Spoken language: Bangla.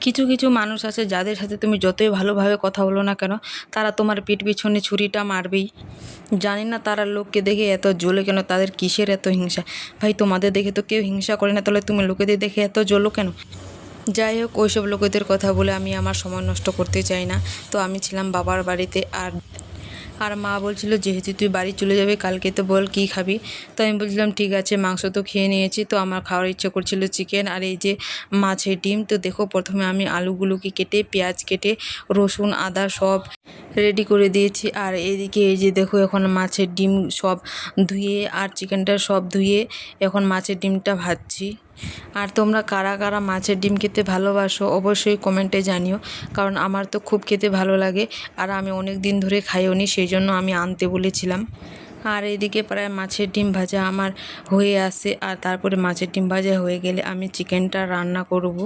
কিছু কিছু মানুষ আছে যাদের সাথে তুমি যতই ভালোভাবে কথা বলো না কেন, তারা তোমার পিঠ পিছনে ছুরিটা মারবেই। জানি না তারা লোককে দেখে এত জ্বলে কেন, তাদের কিসের এত হিংসা। ভাই তোমাদের দেখে তো কেউ হিংসা করে না, তাহলে তুমি লোকেদের দেখে এত জ্বলো কেন? যাই হোক, ওইসব লোকেদের কথা বলে আমি আমার সময় নষ্ট করতে চাই না। তো আমি ছিলাম বাবার বাড়িতে, আর আর মা বলছিল যেহেতু তুই বাড়ি চলে যাবে কালকে, তো বল কী খাবি। তো আমি বলছিলাম ঠিক আছে, মাংস তো খেয়ে নিয়েছি, তো আমার খাওয়ার ইচ্ছে করছিল চিকেন আর এই যে মাছের ডিম। তো দেখো প্রথমে আমি আলুগুলোকে কেটে, পেঁয়াজ কেটে, রসুন আদা সব রেডি করে দিয়েছি। আর এদিকে এই যে দেখো এখন মাছের ডিম সব ধুয়ে আর চিকেনটা সব ধুয়ে এখন মাছের ডিমটা ভাজছি। আর তোমরা কারা কারা মাছের ডিম খেতে ভালোবাসো অবশ্যই কমেন্টে জানিও, কারণ আমার তো খুব খেতে ভালো লাগে। আর আমি অনেক দিন ধরে খাইও নি, সেই জন্য আমি আনতে বলেছিলাম। আর এদিকে প্রায় মাছের ডিম ভাজা আমার হয়ে আসে, আর তারপরে মাছের ডিম ভাজা হয়ে গেলে আমি চিকেনটা রান্না করব।